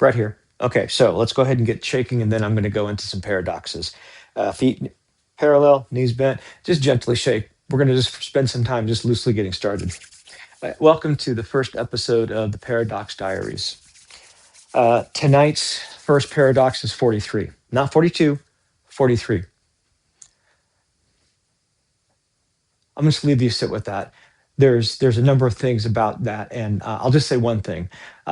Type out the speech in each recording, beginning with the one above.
Right here. Okay, so let's go ahead and get shaking, and then I'm going to go into some paradoxes. Feet parallel, knees bent, just gently shake. We're going to just spend some time just loosely getting started. Welcome to the first episode of the Paradox Diaries. Tonight's first paradox is 43, not 42, 43. I'm just leave you sit with that. There's a number of things about that, and I'll just say one thing.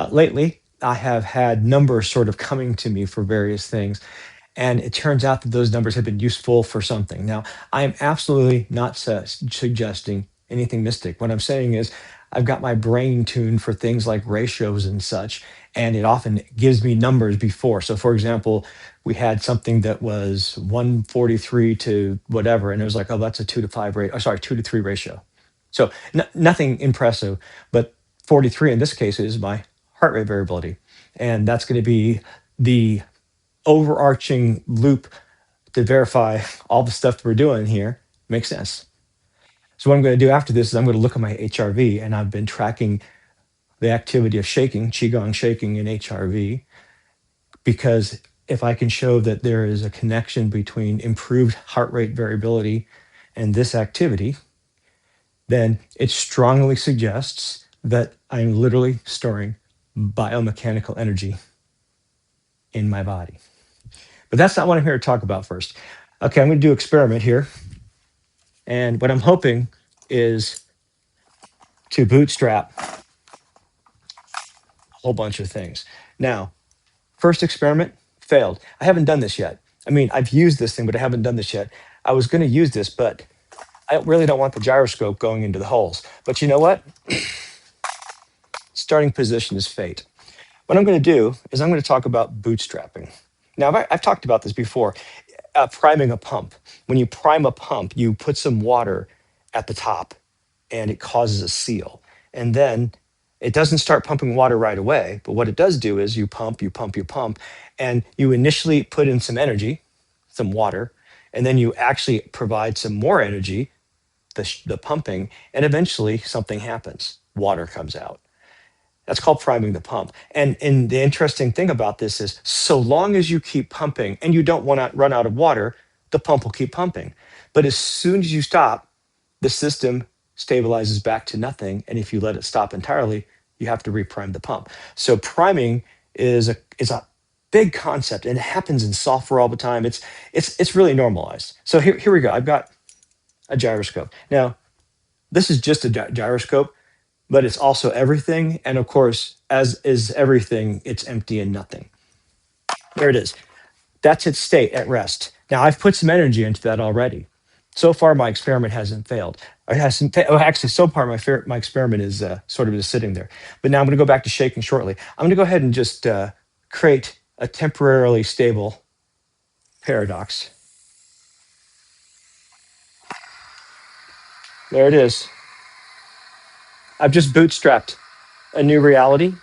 Lately, I have had numbers sort of coming to me for various things, and it turns out that those numbers have been useful for something. Now, I am absolutely not suggesting anything mystic. What I'm saying is, I've got my brain tuned for things like ratios and such, and it often gives me numbers before. So, for example, we had something that was 143 to whatever, and it was like, oh, that's a 2 to 5 rate. Oh, sorry, 2 to 3 ratio. So nothing impressive, but 43 in this case is my heart rate variability, and that's going to be the overarching loop to verify all the stuff that we're doing here makes sense. So what I'm going to do after this is I'm going to look at my HRV, and I've been tracking the activity of shaking, Qigong shaking in HRV, because if I can show that there is a connection between improved heart rate variability and this activity, then it strongly suggests that I'm literally storing biomechanical energy in my body. But that's not what I'm here to talk about first. Okay, I'm going to do an experiment here. And what I'm hoping is to bootstrap a whole bunch of things. Now, first experiment failed. I haven't done this yet. I mean, I've used this thing, but I haven't done this yet. I was going to use this, but I really don't want the gyroscope going into the holes. But you know what? Starting position is fate. What I'm going to do is I'm going to talk about bootstrapping. Now, I've talked about this before. Priming a pump. When you prime a pump, you put some water at the top and it causes a seal. And then it doesn't start pumping water right away. But what it does do is you pump, you pump, you pump, and you initially put in some energy, some water, and then you actually provide some more energy, the pumping, and eventually something happens. Water comes out. That's called priming the pump. And the interesting thing about this is so long as you keep pumping and you don't want to run out of water, the pump will keep pumping. But as soon as you stop, the system stabilizes back to nothing. And if you let it stop entirely, you have to reprime the pump. So priming is a big concept, and it happens in software all the time. It's really normalized. So here we go. I've got a gyroscope. Now, this is just a gyroscope, but it's also everything. And of course, as is everything, it's empty and nothing. There it is. That's its state at rest. Now, I've put some energy into that already. So far, my experiment hasn't failed. It hasn't. Actually, so far, my experiment is sort of just sitting there. But now I'm going to go back to shaking shortly. I'm going to go ahead and just create a temporarily stable paradox. There it is. I've just bootstrapped a new reality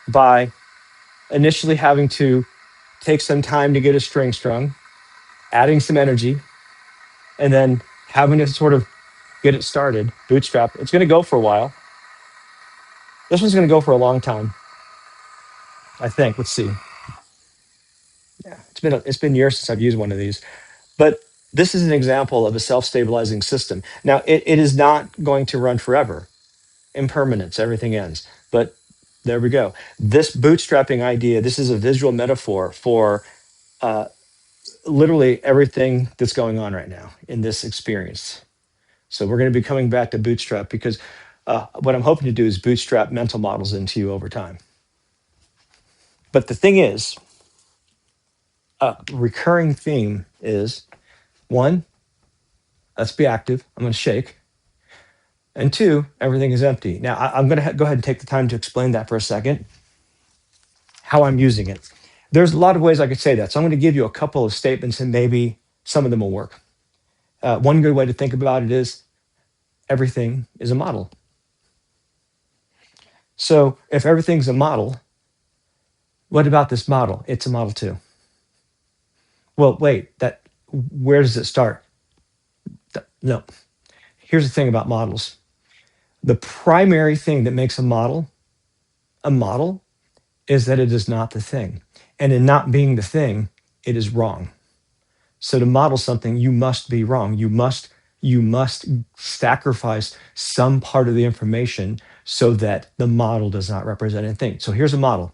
by initially having to take some time to get a string strung, adding some energy, and then having to sort of get it started, bootstrap. It's going to go for a while. This one's going to go for a long time, I think. Let's see. Yeah, it's been years since I've used one of these, but this is an example of a self-stabilizing system. Now, it is not going to run forever. Impermanence, everything ends. But there we go. This bootstrapping idea, this is a visual metaphor for uh, literally everything that's going on right now in this experience. So we're going to be coming back to bootstrap because what I'm hoping to do is bootstrap mental models into you over time. But the thing is, a recurring theme is one, let's be active. I'm going to shake. And two, everything is empty. Now, I'm going to go ahead and take the time to explain that for a second, how I'm using it. There's a lot of ways I could say that. So I'm going to give you a couple of statements and maybe some of them will work. One good way to think about it is everything is a model. So if everything's a model, what about this model? It's a model too. Well, wait, where does it start? No. Here's the thing about models. The primary thing that makes a model is that it is not the thing. And in not being the thing, it is wrong. So to model something, you must be wrong. You must sacrifice some part of the information so that the model does not represent anything. So here's a model.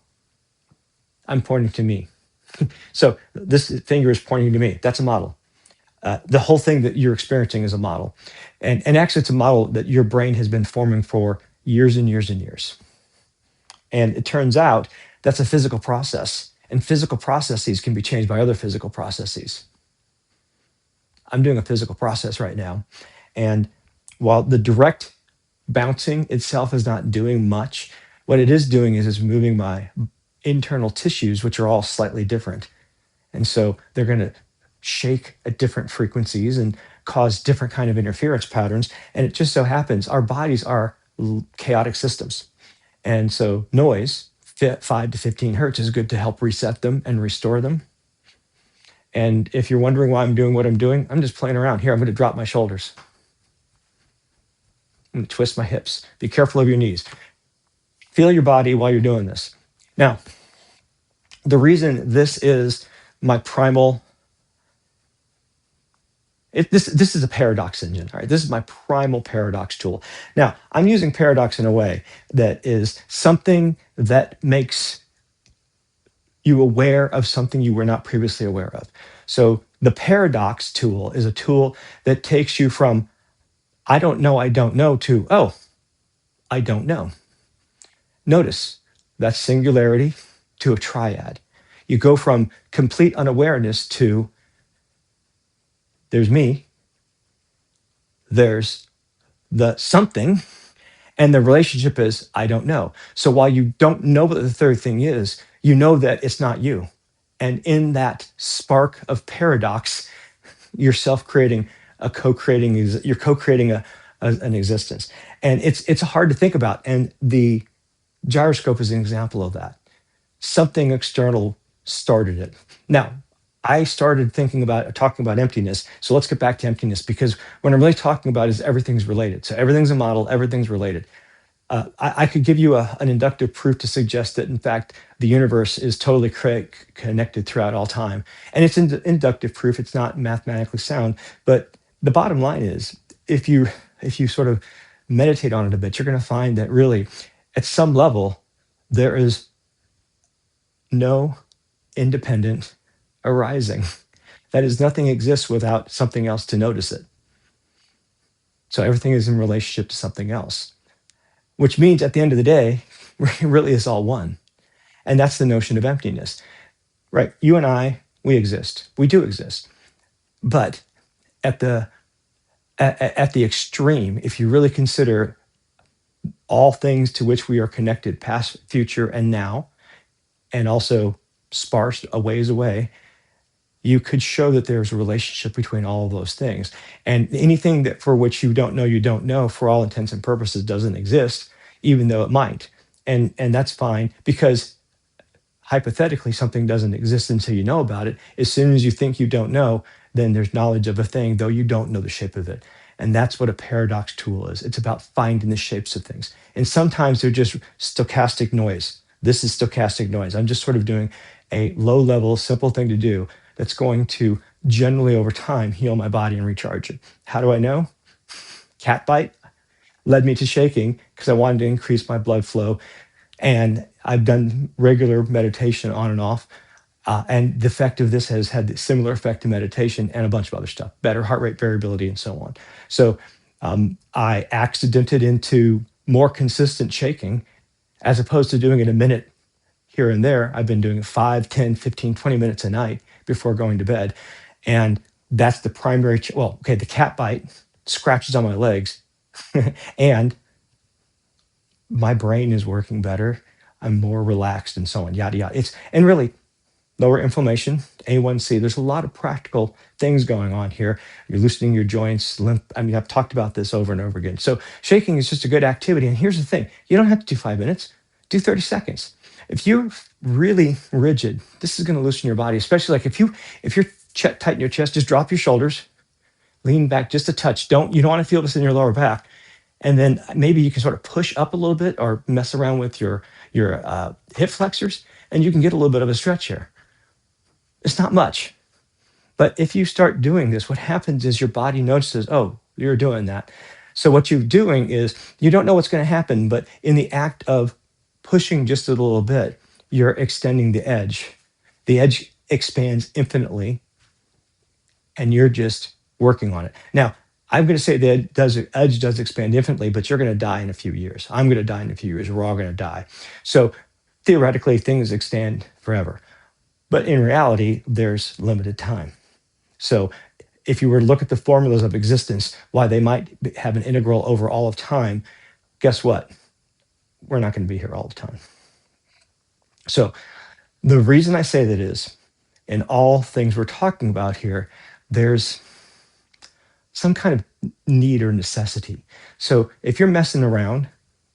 I'm pointing to me. So this finger is pointing to me. That's a model. The whole thing that you're experiencing is a model. And actually, it's a model that your brain has been forming for years and years and years. And it turns out that's a physical process. And physical processes can be changed by other physical processes. I'm doing a physical process right now. And while the direct bouncing itself is not doing much, what it is doing is it's moving my internal tissues, which are all slightly different. And so they're going to shake at different frequencies and cause different kind of interference patterns. And it just so happens our bodies are chaotic systems. And so noise, 5 to 15 hertz, is good to help reset them and restore them. And if you're wondering why I'm doing what I'm doing, I'm just playing around. Here, I'm going to drop my shoulders. I'm going to twist my hips. Be careful of your knees. Feel your body while you're doing this. Now, the reason this is my primal, this is a paradox engine. All right, this is my primal paradox tool. Now, I'm using paradox in a way that is something that makes you aware of something you were not previously aware of. So the paradox tool is a tool that takes you from I don't know to, oh, I don't know. Notice that's singularity to a triad. You go from complete unawareness to there's me, there's the something, and the relationship is I don't know. So while you don't know what the third thing is, you know that it's not you. And in that spark of paradox, you're self-creating you're co-creating an existence. And it's hard to think about. And the gyroscope is an example of that. Something external started it. Now, I started talking about emptiness. So let's get back to emptiness, because what I'm really talking about is everything's related. So everything's a model, everything's related. I could give you an inductive proof to suggest that, in fact, the universe is totally connected throughout all time. And it's inductive proof. It's not mathematically sound. But the bottom line is, if you sort of meditate on it a bit, you're going to find that really, at some level, there is no independent arising. That is, nothing exists without something else to notice it. So everything is in relationship to something else, which means at the end of the day, really is all one. And that's the notion of emptiness, right? You and I, we exist. We do exist. But at the extreme, if you really consider all things to which we are connected, past, future, and now, and also sparse a ways away, you could show that there's a relationship between all of those things. And anything that for which you don't know, for all intents and purposes, doesn't exist, even though it might. And that's fine, because hypothetically, something doesn't exist until you know about it. As soon as you think you don't know, then there's knowledge of a thing, though you don't know the shape of it. And that's what a paradox tool is. It's about finding the shapes of things. And sometimes they're just stochastic noise. This is stochastic noise. I'm just sort of doing a low level, simple thing to do that's going to generally over time heal my body and recharge it. How do I know? Cat bite led me to shaking because I wanted to increase my blood flow. And I've done regular meditation on and off. And the effect of this has had a similar effect to meditation and a bunch of other stuff, better heart rate variability and so on. So I accidented into more consistent shaking, as opposed to doing it a minute here and there. I've been doing 5, 10, 15, 20 minutes a night before going to bed. And that's the primary, the cat bite scratches on my legs and my brain is working better. I'm more relaxed and so on, yada, yada. And really lower inflammation, A1C. There's a lot of practical things going on here. You're loosening your joints, limp. I mean, I've talked about this over and over again. So shaking is just a good activity. And here's the thing. You don't have to do 5 minutes. Do 30 seconds. If you're really rigid, this is going to loosen your body, especially like if you're tight in your chest, just drop your shoulders, lean back just a touch. You don't want to feel this in your lower back. and then maybe you can sort of push up a little bit or mess around with your hip flexors, and you can get a little bit of a stretch here. It's not much, but if you start doing this, what happens is your body notices, oh, you're doing that. So what you're doing is you don't know what's going to happen, but in the act of pushing just a little bit, you're extending the edge. The edge expands infinitely, and you're just working on it. Now, I'm going to say that edge does expand infinitely, but you're going to die in a few years. I'm going to die in a few years. We're all going to die. So theoretically, things extend forever. But in reality, there's limited time. So if you were to look at the formulas of existence, why they might have an integral over all of time, guess what? We're not going to be here all the time. So the reason I say that is, in all things we're talking about here, there's some kind of need or necessity. So if you're messing around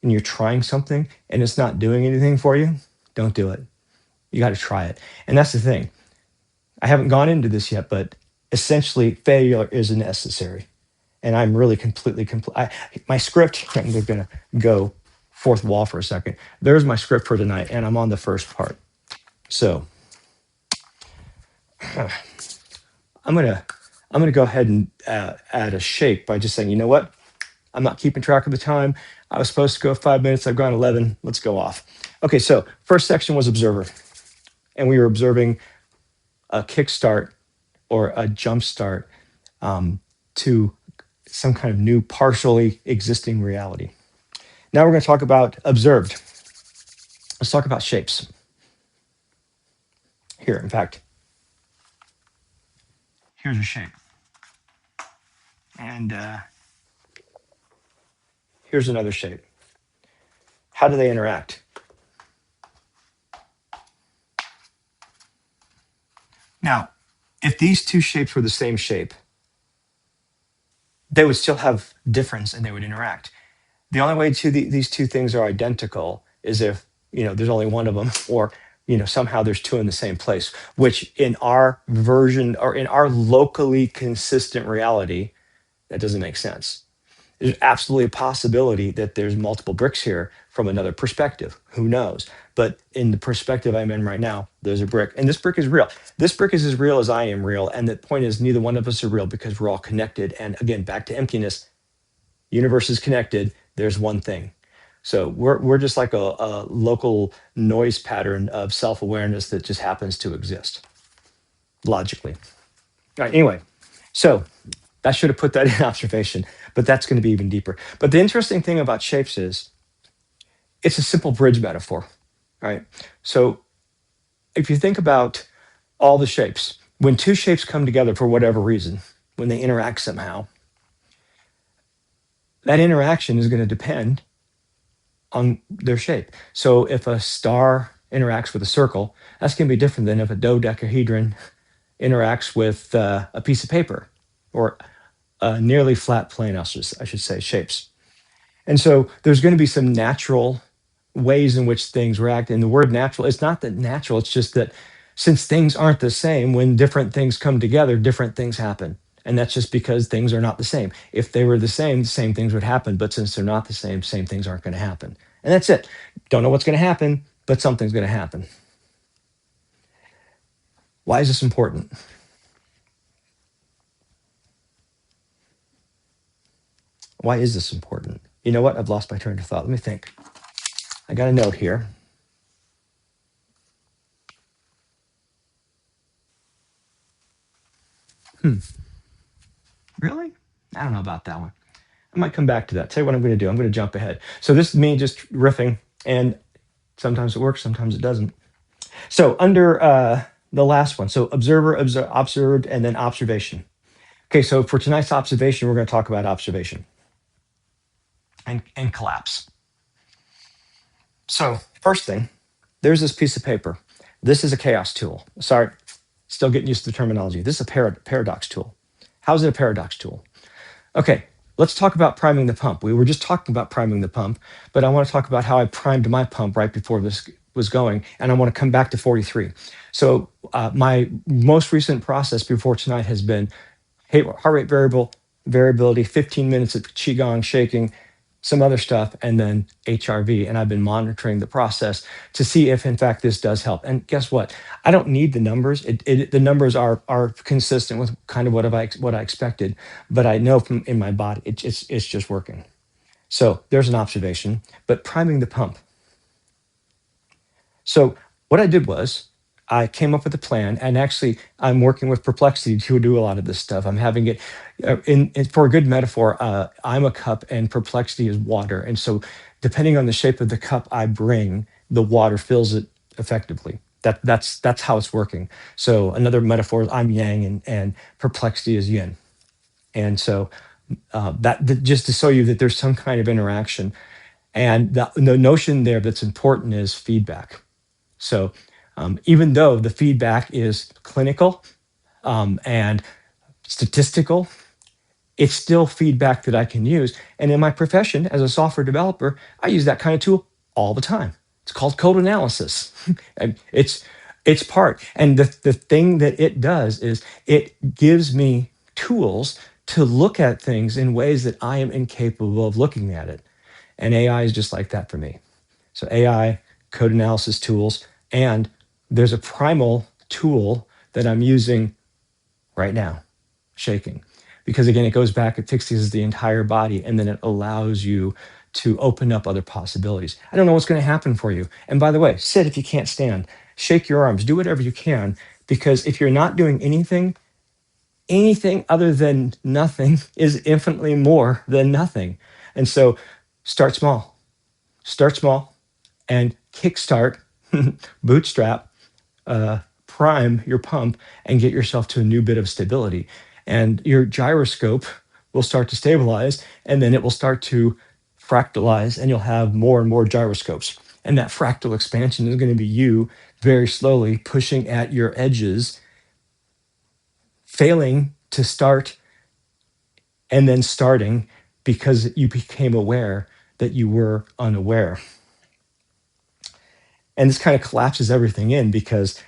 and you're trying something and it's not doing anything for you, don't do it. You got to try it. And that's the thing. I haven't gone into this yet, but essentially failure is necessary. And I'm really my script, I'm going to go fourth wall for a second. There's my script for tonight, and I'm on the first part. So I'm gonna go ahead and add a shake by just saying, you know what? I'm not keeping track of the time. I was supposed to go 5 minutes. I've gone 11. Let's go off. Okay, so first section was observer, and we were observing a kickstart or a jump start to some kind of new partially existing reality. Now we're going to talk about observed. Let's talk about shapes. Here, in fact, here's a shape. And here's another shape. How do they interact? Now, if these two shapes were the same shape, they would still have difference and they would interact. The only way these two things are identical is if there's only one of them, or somehow there's two in the same place. Which in our version or in our locally consistent reality, that doesn't make sense. There's absolutely a possibility that there's multiple bricks here from another perspective. Who knows? But in the perspective I'm in right now, there's a brick, and this brick is real. This brick is as real as I am real, and the point is neither one of us are real because we're all connected. And again, back to emptiness. Universe is connected. There's one thing. So we're just like a local noise pattern of self-awareness that just happens to exist logically. All right, anyway, so I should have put that in observation, but that's going to be even deeper. But the interesting thing about shapes is it's a simple bridge metaphor, right? So if you think about all the shapes, when two shapes come together for whatever reason, when they interact somehow, that interaction is going to depend on their shape. So if a star interacts with a circle, that's going to be different than if a dodecahedron interacts with a piece of paper or a nearly flat plane, I should say, shapes. And so there's going to be some natural ways in which things react. And the word natural, it's not that natural, it's just that since things aren't the same, when different things come together, different things happen. And that's just because things are not the same. If they were the same things would happen. But since they're not the same things aren't going to happen. And that's it. Don't know what's going to happen, but something's going to happen. Why is this important? Why is this important? You know what? I've lost my train of thought. Let me think. I got a note here. Really? I don't know about that one. I might come back to that. Tell you what I'm going to do. I'm going to jump ahead. So this is me just riffing, and sometimes it works, sometimes it doesn't. So under the last one, so observed, and then observation. Okay, so for tonight's observation, we're going to talk about observation and collapse. So first thing, there's this piece of paper. This is a chaos tool. Sorry, still getting used to the terminology. This is a paradox tool. How is it a paradox tool? Okay, let's talk about priming the pump. We were just talking about priming the pump, but I want to talk about how I primed my pump right before this was going, and I want to come back to 43. So my most recent process before tonight has been heart rate variability, 15 minutes of Qigong shaking, some other stuff, and then HRV. And I've been monitoring the process to see if, in fact, this does help. And guess what? I don't need the numbers. The numbers are consistent with kind of what I expected, but I know from in my body it's just working. So there's an observation. But priming the pump. So what I did was I came up with a plan, and actually I'm working with Perplexity to do a lot of this stuff. I'm having it for a good metaphor. I'm a cup, and Perplexity is water, and so depending on the shape of the cup I bring, the water fills it effectively. That's how it's working. So another metaphor is I'm Yang, and Perplexity is Yin, and so just to show you that there's some kind of interaction, and the notion there that's important is feedback. So even though the feedback is clinical and statistical, it's still feedback that I can use. And in my profession as a software developer, I use that kind of tool all the time. It's called code analysis. And it's part. And the thing that it does is it gives me tools to look at things in ways that I am incapable of looking at it. And AI is just like that for me. So AI, code analysis tools, and there's a primal tool that I'm using right now, shaking. Because again, it goes back, it fixes the entire body, and then it allows you to open up other possibilities. I don't know what's going to happen for you. And by the way, sit if you can't stand, shake your arms, do whatever you can, because if you're not doing anything other than nothing is infinitely more than nothing. And so start small, and kickstart, bootstrap, prime your pump, and get yourself to a new bit of stability. And your gyroscope will start to stabilize, and then it will start to fractalize, and you'll have more and more gyroscopes. And that fractal expansion is going to be you very slowly pushing at your edges, failing to start, and then starting because you became aware that you were unaware. And this kind of collapses everything in because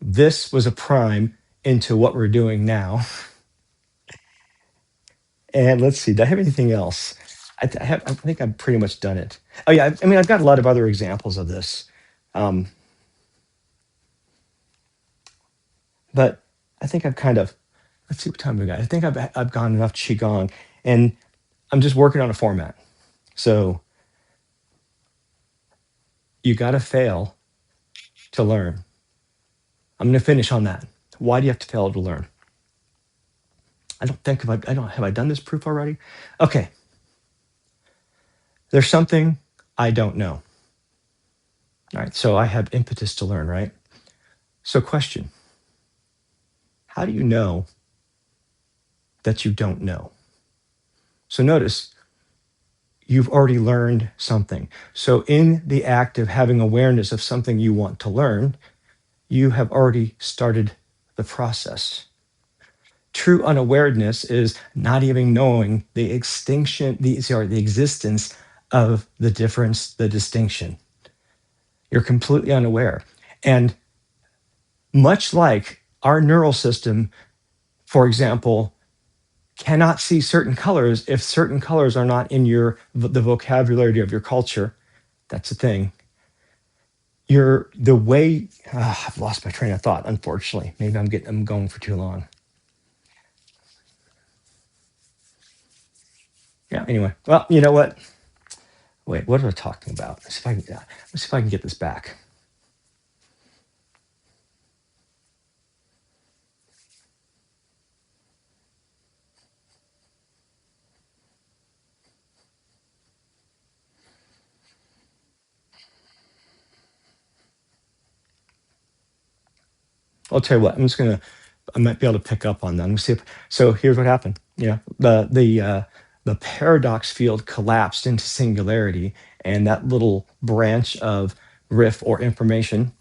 this was a prime into what we're doing now. And let's see, do I have anything else? I think I've pretty much done it. Oh yeah, I mean, I've got a lot of other examples of this, um, but I think I've kind of. Let's see what time we got. I think I've gone enough qigong, and I'm just working on a format. So you got to fail to learn. I'm going to finish on that. Why do you have to fail to learn? I don't think I don't have I done this proof already. Okay, there's something I don't know. All right, so I have impetus to learn, right? So, question: how do you know that you don't know? So, notice you've already learned something. So, in the act of having awareness of something you want to learn, you have already started the process. True unawareness is not even knowing the the existence of the difference, the distinction. You're completely unaware. And much like our neural system, for example, cannot see certain colors if certain colors are not in the vocabulary of your culture. That's the thing. The way I've lost my train of thought, unfortunately. Maybe I'm going for too long. Yeah, anyway. Well, you know what? Wait, what am I talking about? Let's see if I can get this back. I'll tell you what. I might be able to pick up on that. Let me see. So here's what happened. The paradox field collapsed into singularity, and that little branch of riff or information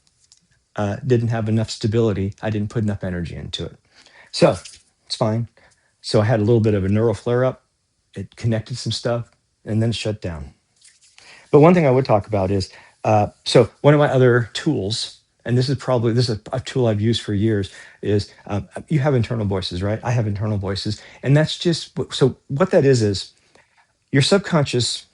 didn't have enough stability. I didn't put enough energy into it. So it's fine. So I had a little bit of a neural flare up. It connected some stuff, and then it shut down. But one thing I would talk about is so one of my other tools, and this is a tool I've used for years, is you have internal voices, right? I have internal voices, and that's just so what that is Your subconscious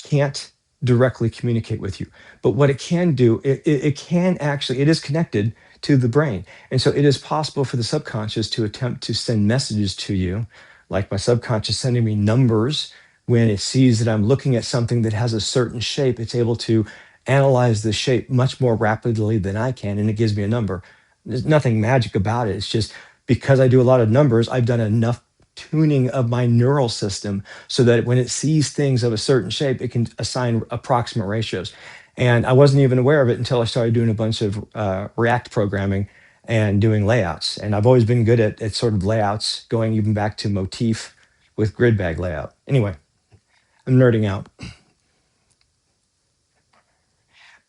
can't directly communicate with you, but what it can do, it can actually, it is connected to the brain. And so it is possible for the subconscious to attempt to send messages to you, like my subconscious sending me numbers. When it sees that I'm looking at something that has a certain shape, it's able to analyze the shape much more rapidly than I can, and it gives me a number. There's nothing magic about it. It's just because I do a lot of numbers, I've done enough tuning of my neural system so that when it sees things of a certain shape, it can assign approximate ratios. And I wasn't even aware of it until I started doing a bunch of React programming and doing layouts. And I've always been good at sort of layouts, going even back to motif with grid bag layout. Anyway, I'm nerding out.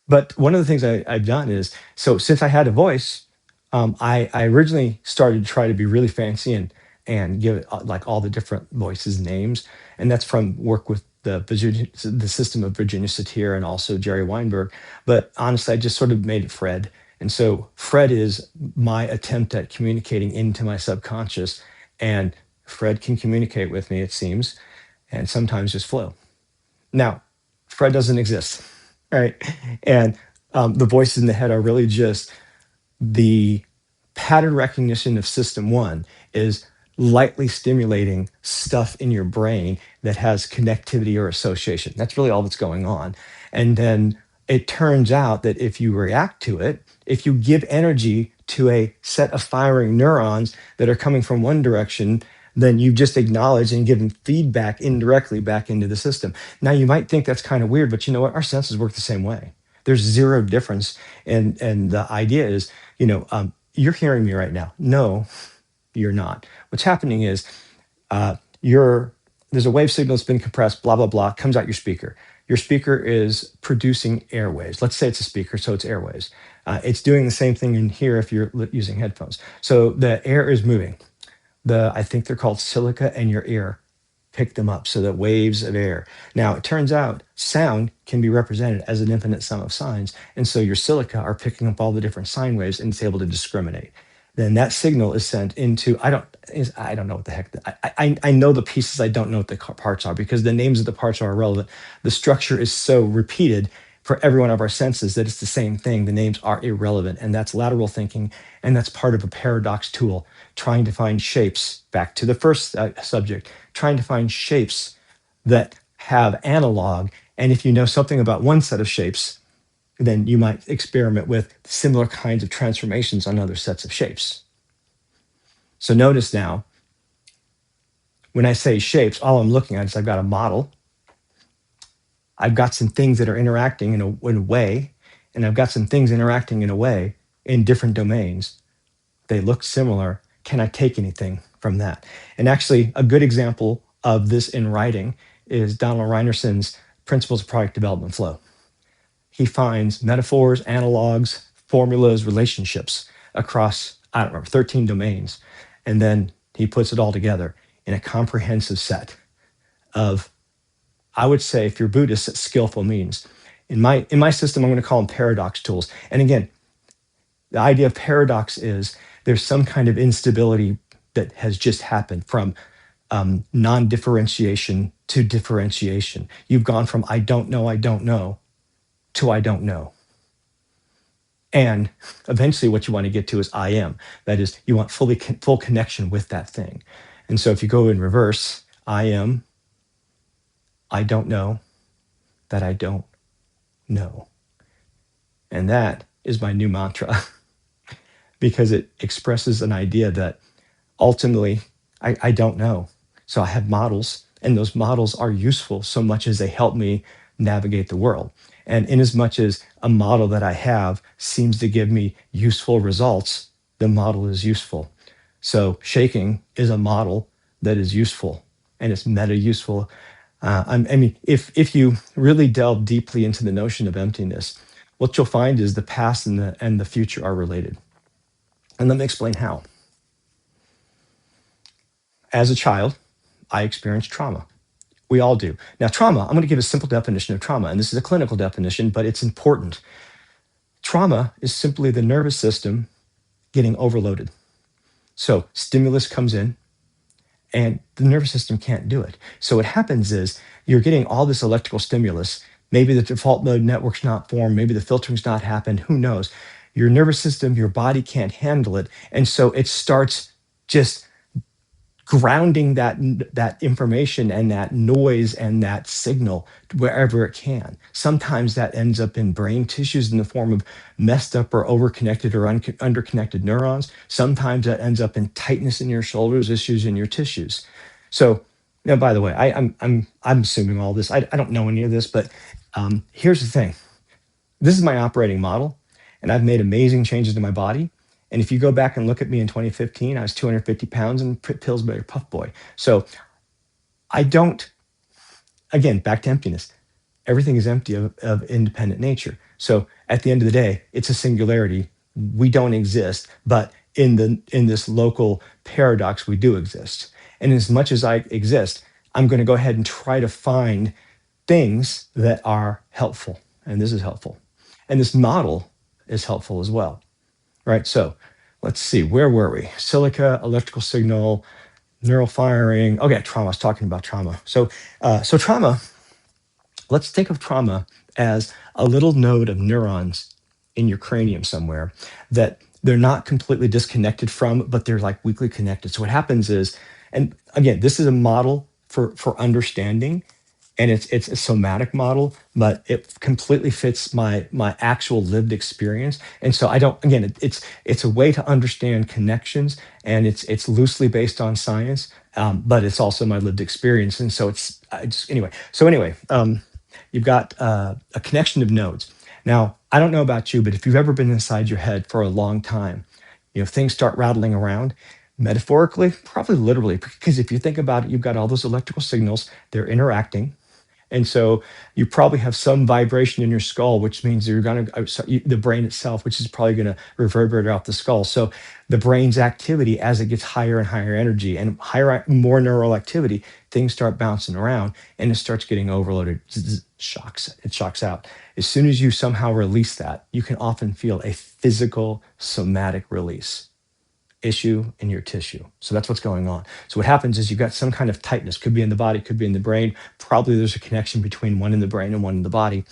But one of the things I've done is, so since I had a voice, I originally started to try to be really fancy and give it like all the different voices names, and that's from work with the system of Virginia Satir and also Jerry Weinberg. But honestly, I just sort of made it Fred, and so Fred is my attempt at communicating into my subconscious, and Fred can communicate with me, it seems, and sometimes just flow. Now, Fred doesn't exist, right? And the voices in the head are really just the pattern recognition of system one is lightly stimulating stuff in your brain that has connectivity or association. That's really all that's going on. And then it turns out that if you react to it, if you give energy to a set of firing neurons that are coming from one direction, then you just acknowledge and give them feedback indirectly back into the system. Now, you might think that's kind of weird, but you know what? Our senses work the same way. There's zero difference. And the idea is, you're hearing me right now. No, you're not. What's happening is you're there's a wave signal that's been compressed, blah, blah, blah, comes out your speaker. Your speaker is producing airwaves. Let's say it's a speaker, so it's airwaves. It's doing the same thing in here if you're using headphones. So the air is moving. I think they're called silica, and your ear pick them up. So that waves of air. Now, it turns out sound can be represented as an infinite sum of sines. And so your silica are picking up all the different sine waves, and it's able to discriminate. Then that signal is sent into, I don't know what the heck, I know the pieces, I don't know what the parts are because the names of the parts are irrelevant. The structure is so repeated for every one of our senses that it's the same thing. The names are irrelevant, and that's lateral thinking, and that's part of a paradox tool, trying to find shapes, back to the first subject, trying to find shapes that have analog. And if you know something about one set of shapes, then you might experiment with similar kinds of transformations on other sets of shapes. So notice now, when I say shapes, all I'm looking at is I've got a model. I've got some things that are interacting in a way, and I've got some things interacting in a way in different domains. They look similar. Can I take anything from that? And actually, a good example of this in writing is Donald Reinerson's Principles of Product Development Flow. He finds metaphors, analogs, formulas, relationships across, 13 domains. And then he puts it all together in a comprehensive set of, I would say, if you're Buddhist, it's skillful means. In my system, I'm going to call them paradox tools. And again, the idea of paradox is there's some kind of instability that has just happened from non-differentiation to differentiation. You've gone from I don't know to I don't know. And eventually what you want to get to is I am. That is, you want full connection with that thing. And so if you go in reverse, I am, I don't know that I don't know. And that is my new mantra because it expresses an idea that ultimately I don't know. So I have models, and those models are useful so much as they help me navigate the world. And in as much as a model that I have seems to give me useful results, the model is useful. So shaking is a model that is useful, and it's meta useful. I mean, if you really delve deeply into the notion of emptiness, what you'll find is the past and the future are related. And let me explain how. As a child, I experienced trauma. We all do. Now, trauma, I'm going to give a simple definition of trauma, and this is a clinical definition, but it's important. Trauma is simply the nervous system getting overloaded. So stimulus comes in, and the nervous system can't do it. So what happens is you're getting all this electrical stimulus. Maybe the default mode network's not formed. Maybe the filtering's not happened. Who knows? Your nervous system, your body can't handle it. And so it starts just grounding that information and that noise and that signal wherever it can. Sometimes that ends up in brain tissues in the form of messed up or overconnected or underconnected neurons. Sometimes that ends up in tightness in your shoulders, issues in your tissues. So, now, by the way, I'm assuming all this. I don't know any of this, but here's the thing: this is my operating model, and I've made amazing changes to my body. And if you go back and look at me in 2015, I was 250 pounds and Pillsbury Puff Boy. So I don't, again, back to emptiness. Everything is empty of independent nature. So at the end of the day, it's a singularity. We don't exist, but in this local paradox, we do exist. And as much as I exist, I'm going to go ahead and try to find things that are helpful. And this is helpful. And this model is helpful as well, right? So let's see, where were we? Silica, electrical signal, neural firing. Okay, trauma. I was talking about trauma. So trauma, let's think of trauma as a little node of neurons in your cranium somewhere that they're not completely disconnected from, but they're like weakly connected. So what happens is, and again, this is a model for understanding, and it's a somatic model, but it completely fits my actual lived experience. And so I don't, again, it's a way to understand connections, and it's loosely based on science, but it's also my lived experience. And so it's I just anyway. So anyway, you've got a connection of nodes. Now I don't know about you, but if you've ever been inside your head for a long time, things start rattling around. Metaphorically, probably literally, because if you think about it, you've got all those electrical signals, they're interacting, and so you probably have some vibration in your skull, which means you're going to, the brain itself, which is probably going to reverberate off the skull. So the brain's activity, as it gets higher and higher energy and higher, more neural activity, things start bouncing around and it starts getting overloaded. It shocks out. As soon as you somehow release that, you can often feel a physical somatic release issue in your tissue. So that's what's going on. So what happens is you've got some kind of tightness, could be in the body, could be in the brain. Probably there's a connection between one in the brain and one in the body.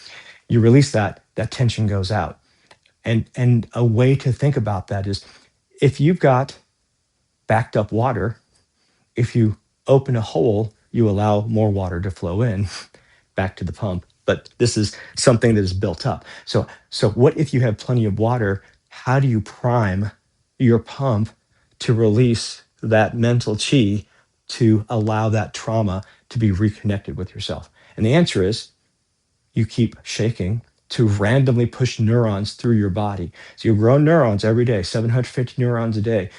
You release that tension goes out. And a way to think about that is, if you've got backed up water, if you open a hole, you allow more water to flow in back to the pump. But this is something that is built up. So what if you have plenty of water? How do you prime your pump to release that mental chi to allow that trauma to be reconnected with yourself? And the answer is, you keep shaking to randomly push neurons through your body. So you grow neurons every day, 750 neurons a day.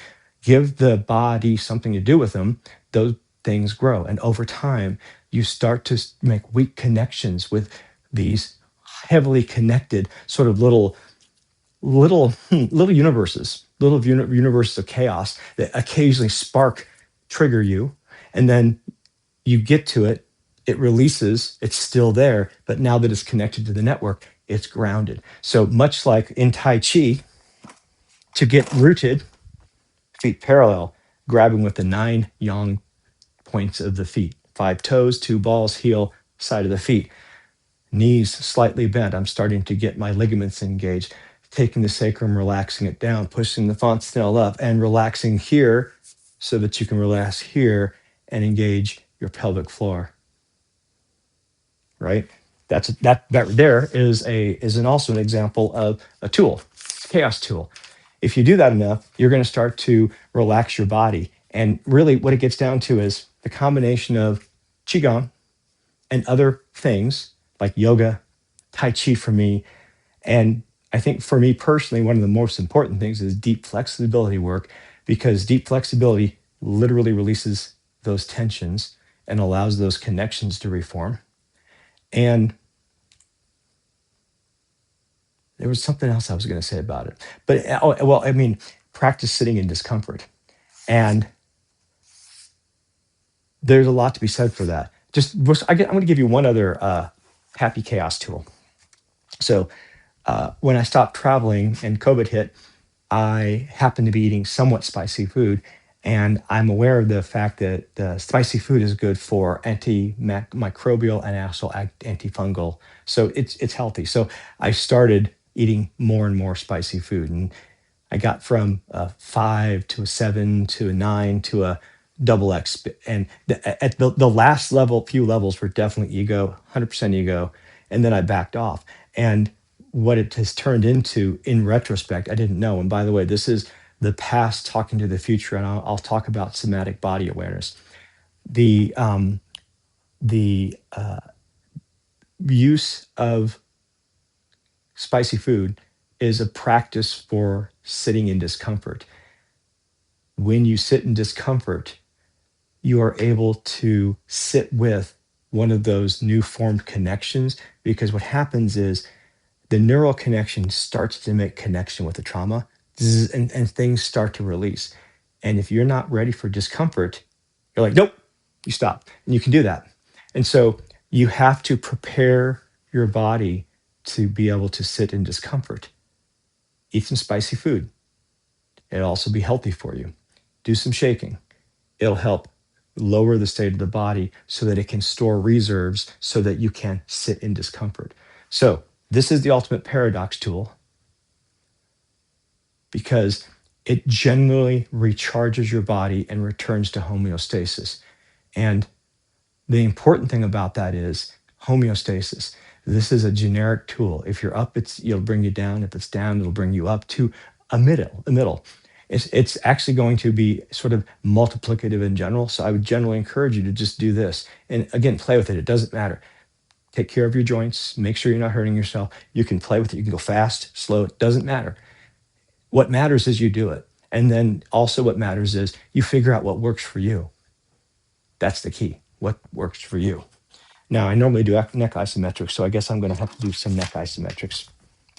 Give the body something to do with them, those things grow. And over time, you start to make weak connections with these heavily connected sort of little universes, universes of chaos that occasionally trigger you, and then you get to it, it releases, it's still there, but now that it's connected to the network, it's grounded. So much like in Tai Chi, to get rooted, feet parallel, grabbing with the 9 yang points of the feet, 5 toes, 2 balls, heel, side of the feet. Knees slightly bent. I'm starting to get my ligaments engaged. Taking the sacrum, relaxing it down, pushing the fontanelle up, and relaxing here so that you can relax here and engage your pelvic floor. Right? That there is also an example of a tool, chaos tool. If you do that enough, you're going to start to relax your body. And really, what it gets down to is the combination of Qigong and other things like yoga, Tai Chi for me. And I think for me personally, one of the most important things is deep flexibility work, because deep flexibility literally releases those tensions and allows those connections to reform. And there was something else I was going to say about it. But, practice sitting in discomfort. And there's a lot to be said for that. I'm going to give you one other happy chaos tool. So when I stopped traveling and COVID hit, I happened to be eating somewhat spicy food, And I'm aware of the fact that spicy food is good for antimicrobial and also antifungal. So it's healthy. So I started eating more and more spicy food, and I got from a 5 to a 7 to a 9 to a double X. And at the last level, few levels were definitely ego, 100% ego. And then I backed off. And what it has turned into in retrospect, I didn't know. And by the way, this is the past talking to the future, and I'll talk about somatic body awareness. The use of spicy food is a practice for sitting in discomfort. When you sit in discomfort, you are able to sit with one of those new formed connections, because what happens is the neural connection starts to make connection with the trauma, and things start to release. And if you're not ready for discomfort, you're like, nope, you stop. And you can do that. And so you have to prepare your body to be able to sit in discomfort. Eat some spicy food. It'll also be healthy for you. Do some shaking. It'll help lower the state of the body so that it can store reserves so that you can sit in discomfort. So, this is the ultimate paradox tool because it generally recharges your body and returns to homeostasis. And the important thing about that is homeostasis. This is a generic tool. If you're up, it'll bring you down. If it's down, it'll bring you up to a middle. It's actually going to be sort of multiplicative in general. So I would generally encourage you to just do this. And again, play with it. It doesn't matter. Take care of your joints. Make sure you're not hurting yourself. You can play with it. You can go fast, slow. It doesn't matter. What matters is you do it. And then also what matters is you figure out what works for you. That's the key. What works for you. Now, I normally do neck isometrics, so I guess I'm going to have to do some neck isometrics.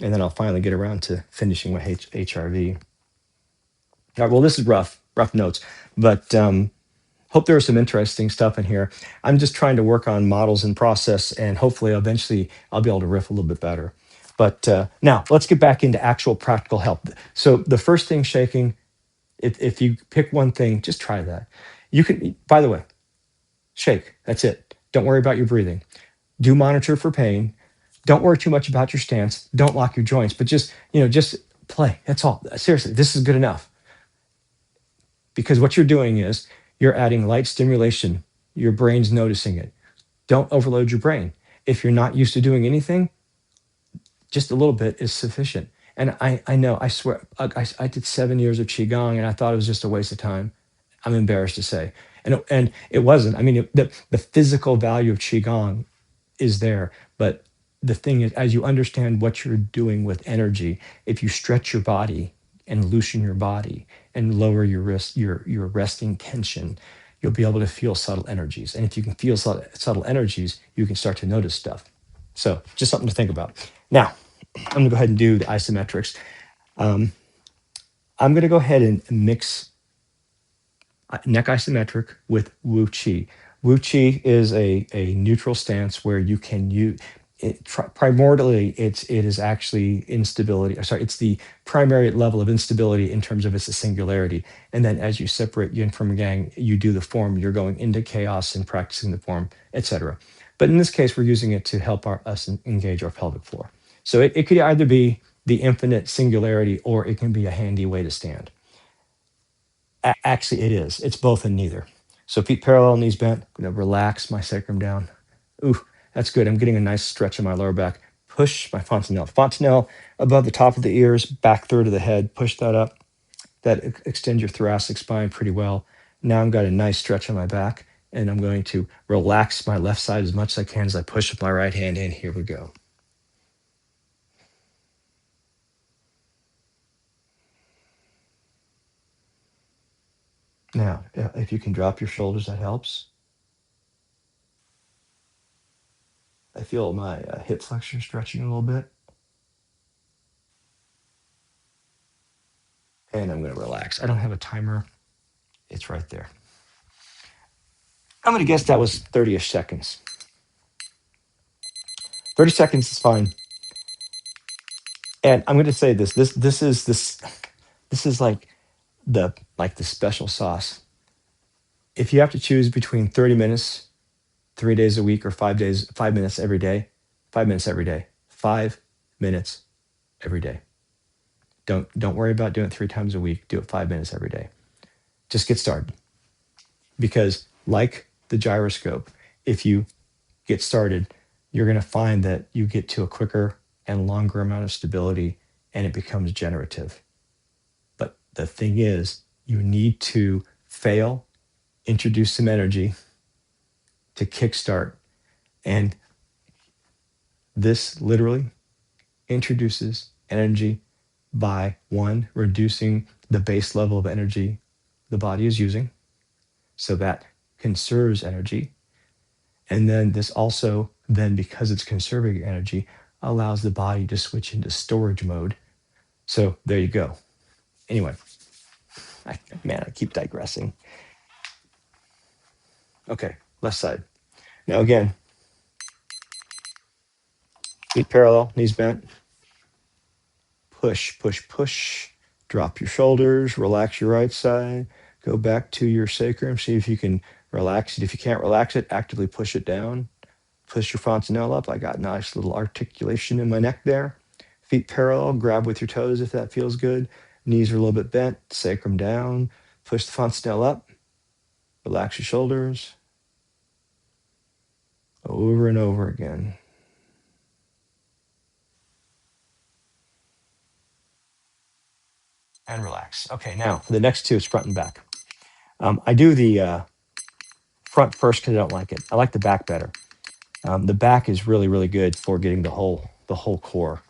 And then I'll finally get around to finishing with HRV. All right, well, this is rough notes, but hope there was some interesting stuff in here. I'm just trying to work on models and process, and hopefully eventually I'll be able to riff a little bit better. But now let's get back into actual practical help. So the first thing, shaking, if you pick one thing, just try that. You can, by the way, shake. That's it. Don't worry about your breathing. Do monitor for pain. Don't worry too much about your stance. Don't lock your joints, but just play. That's all. Seriously, this is good enough. Because what you're doing is you're adding light stimulation. Your brain's noticing it. Don't overload your brain. If you're not used to doing anything, just a little bit is sufficient. And I know, I swear, I did 7 years of Qigong and I thought it was just a waste of time. I'm embarrassed to say. And it wasn't. I mean, the physical value of Qigong is there. But the thing is, as you understand what you're doing with energy, if you stretch your body and loosen your body and lower your wrist, your resting tension, you'll be able to feel subtle energies. And if you can feel subtle energies, you can start to notice stuff. So just something to think about. Now, I'm going to go ahead and do the isometrics. Um, I'm going to go ahead and mix neck isometric with Wu Chi. Wu Chi is a neutral stance where you can use it. Primordially, it is actually instability. Sorry, it's the primary level of instability in terms of its singularity. And then as you separate yin from yang, you do the form. You're going into chaos and practicing the form, etc. But in this case, we're using it to help us engage our pelvic floor. So it could either be the infinite singularity or it can be a handy way to stand. Actually, it is. It's both and neither. So feet parallel, knees bent. I'm going to relax my sacrum down. Ooh, that's good. I'm getting a nice stretch in my lower back. Push my fontanelle. Fontanelle above the top of the ears, back third of the head. Push that up. That extends your thoracic spine pretty well. Now I've got a nice stretch on my back, and I'm going to relax my left side as much as I can as I push with my right hand in. Here we go. Now, if you can drop your shoulders, that helps. I feel my hip flexor stretching a little bit. And I'm going to relax. I don't have a timer. It's right there. I'm going to guess that was 30-ish seconds. 30 seconds is fine. And I'm going to say this is like the special sauce. If you have to choose between 30 minutes, 3 days a week, or 5 days, 5 minutes every day, 5 minutes every day, 5 minutes every day. Don't worry about doing it 3 times a week. Do it 5 minutes every day. Just get started. Because like the gyroscope, if you get started, you're going to find that you get to a quicker and longer amount of stability and it becomes generative. But the thing is, you need to fail, introduce some energy to kickstart. And this literally introduces energy by one, reducing the base level of energy the body is using. So that conserves energy. And then this also, then because it's conserving energy, allows the body to switch into storage mode. So there you go. Anyway, I keep digressing. Okay, left side. Now again, feet parallel, knees bent. Push, push, push. Drop your shoulders, relax your right side. Go back to your sacrum. See if you can relax it. If you can't relax it, actively push it down. Push your fontanelle up. I got nice little articulation in my neck there. Feet parallel, grab with your toes if that feels good. Knees are a little bit bent, sacrum down. Push the fontanelle up. Relax your shoulders. Over and over again. And relax. Okay, now for the next two, it's front and back. I do the front first because I don't like it. I like the back better. The back is really, really good for getting the whole core.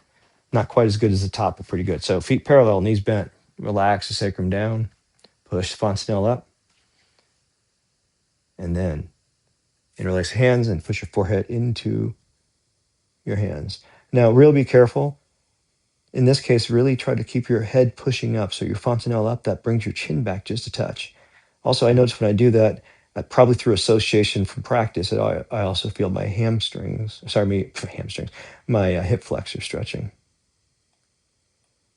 Not quite as good as the top, but pretty good. So feet parallel, knees bent. Relax the sacrum down. Push the fontanelle up. And then interlace hands and push your forehead into your hands. Now, really be careful. In this case, really try to keep your head pushing up. So your fontanelle up, that brings your chin back just a touch. Also, I notice when I do that, probably through association from practice, that I also feel my hamstrings, my hip flexor stretching.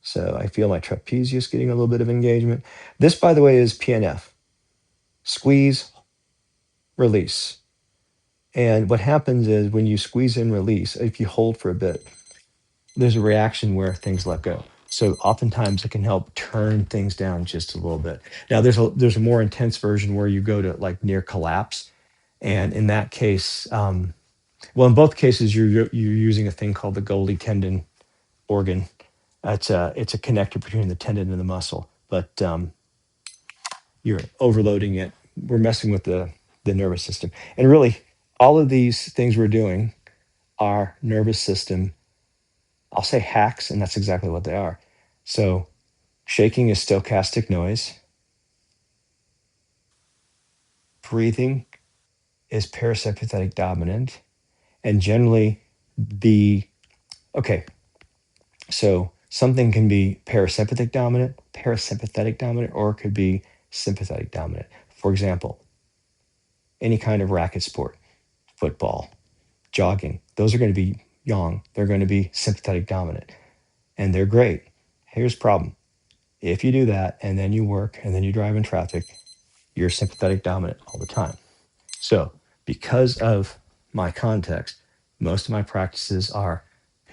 So I feel my trapezius getting a little bit of engagement. This, by the way, is PNF. Squeeze, release. And what happens is when you squeeze and release, if you hold for a bit, there's a reaction where things let go. So oftentimes it can help turn things down just a little bit. Now there's a more intense version where you go to like near collapse, and in that case, well, in both cases you're using a thing called the Golgi tendon organ. It's a connector between the tendon and the muscle, but you're overloading it. We're messing with the nervous system, and really all of these things we're doing are nervous system, I'll say hacks, and that's exactly what they are. So shaking is stochastic noise. Breathing is parasympathetic dominant. And generally okay, so something can be parasympathetic dominant, or it could be sympathetic dominant. For example, any kind of racket sport, football, jogging, those are going to be yang. They're going to be sympathetic dominant. And they're great. Here's the problem. If you do that and then you work and then you drive in traffic, you're sympathetic dominant all the time. So, because of my context, most of my practices are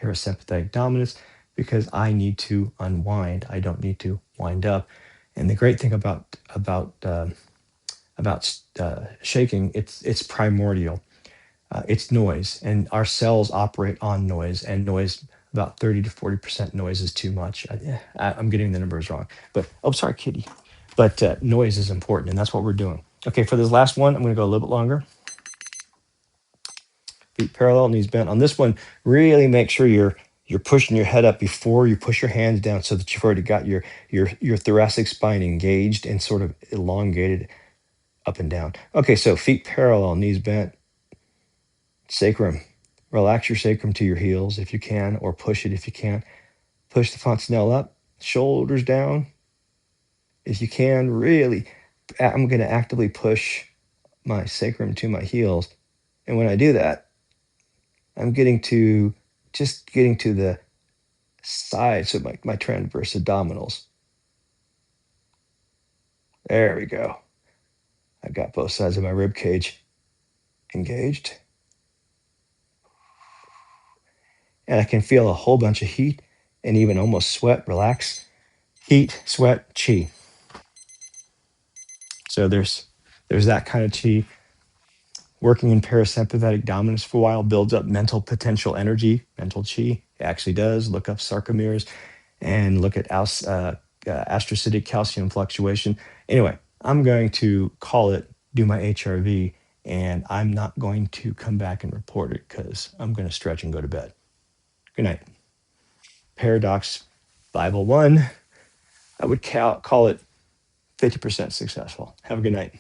parasympathetic dominance because I need to unwind. I don't need to wind up. And the great thing about shaking, it's primordial. It's noise, and our cells operate on noise, and noise, about 30 to 40% noise is too much. I'm getting the numbers wrong, but oh, sorry, kitty. But noise is important, and that's what we're doing. Okay, for this last one, I'm going to go a little bit longer. Feet parallel, knees bent. On this one, really make sure you're pushing your head up before you push your hands down, so that you've already got your thoracic spine engaged and sort of elongated up and down. Okay, so feet parallel, knees bent. Sacrum. Relax your sacrum to your heels if you can, or push it if you can. Push the fontanelle up, shoulders down. If you can, really, I'm going to actively push my sacrum to my heels. And when I do that, I'm getting to the side, so my transverse abdominals. There we go. I got both sides of my rib cage engaged. And I can feel a whole bunch of heat and even almost sweat relax. Heat, sweat, chi. So there's that kind of chi. Working in parasympathetic dominance for a while builds up mental potential energy, mental chi. It actually does. Look up sarcomeres and look at astrocytic calcium fluctuation. Anyway, I'm going to call it, do my HRV, and I'm not going to come back and report it because I'm going to stretch and go to bed. Good night. Paradox Bible 1, I would call it 50% successful. Have a good night.